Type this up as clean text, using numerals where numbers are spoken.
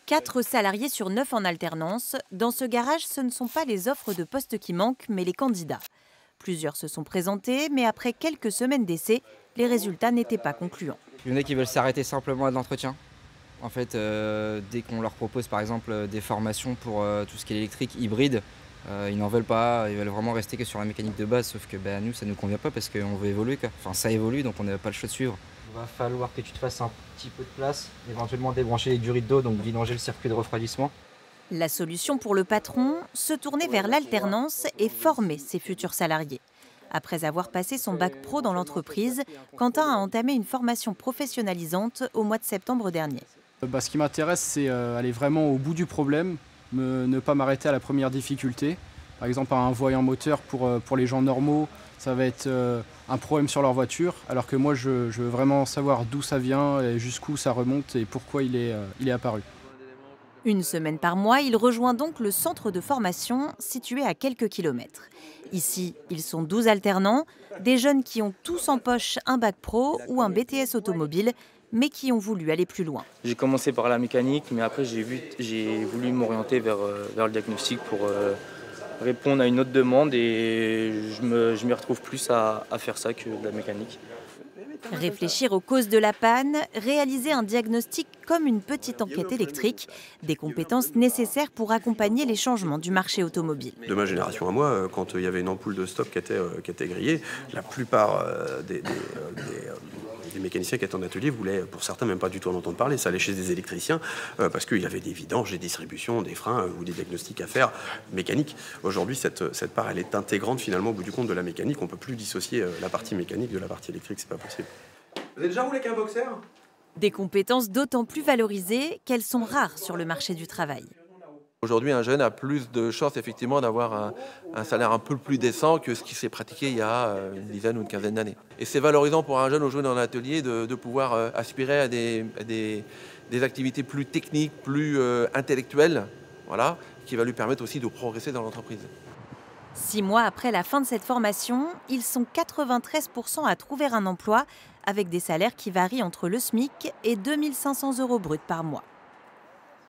4 salariés sur 9 en alternance. Dans ce garage, ce ne sont pas les offres de poste qui manquent, mais les candidats. Plusieurs se sont présentés, mais après quelques semaines d'essai, les résultats n'étaient pas concluants. Il y en a qui veulent s'arrêter simplement à de l'entretien. En fait, dès qu'on leur propose par exemple des formations pour tout ce qui est électrique, hybride, ils n'en veulent pas, ils veulent vraiment rester que sur la mécanique de base, sauf que nous ça ne nous convient pas parce qu'on veut évoluer quoi. Enfin ça évolue donc on n'a pas le choix de suivre. Il va falloir que tu te fasses un petit peu de place, éventuellement débrancher les durits d'eau, donc vidanger le circuit de refroidissement. La solution pour le patron, se tourner vers l'alternance et former ses futurs salariés. Après avoir passé son bac pro dans l'entreprise, Quentin a entamé une formation professionnalisante au mois de septembre dernier. Ce qui m'intéresse, c'est aller vraiment au bout du problème, ne pas m'arrêter à la première difficulté. Par exemple, un voyant moteur pour les gens normaux, ça va être un problème sur leur voiture, alors que moi, je veux vraiment savoir d'où ça vient, et jusqu'où ça remonte et pourquoi il est apparu. Une semaine par mois, il rejoint donc le centre de formation situé à quelques kilomètres. Ici, ils sont 12 alternants, des jeunes qui ont tous en poche un bac pro ou un BTS automobile, mais qui ont voulu aller plus loin. J'ai commencé par la mécanique, mais après j'ai voulu m'orienter vers le diagnostic pour répondre à une autre demande et je m'y retrouve plus à faire ça que de la mécanique. Réfléchir aux causes de la panne, réaliser un diagnostic comme une petite enquête électrique, des compétences nécessaires pour accompagner les changements du marché automobile. De ma génération à moi, quand il y avait une ampoule de stop qui était grillée, la plupart des mécaniciens qui étaient en atelier voulaient, pour certains, même pas du tout en entendre parler. Ça allait chez des électriciens parce qu'il y avait des vidanges, des distributions, des freins ou des diagnostics à faire mécaniques. Aujourd'hui, cette part, elle est intégrante finalement au bout du compte de la mécanique. On ne peut plus dissocier la partie mécanique de la partie électrique, c'est pas possible. Vous avez déjà roulé avec un boxer ? Des compétences d'autant plus valorisées qu'elles sont rares sur le marché du travail. Aujourd'hui, un jeune a plus de chances effectivement d'avoir un salaire un peu plus décent que ce qui s'est pratiqué il y a une dizaine ou une quinzaine d'années. Et c'est valorisant pour un jeune aujourd'hui dans l'atelier de pouvoir aspirer à des activités plus techniques, plus intellectuelles, voilà, qui va lui permettre aussi de progresser dans l'entreprise. 6 mois après la fin de cette formation, ils sont 93% à trouver un emploi avec des salaires qui varient entre le SMIC et 2 500 € bruts par mois.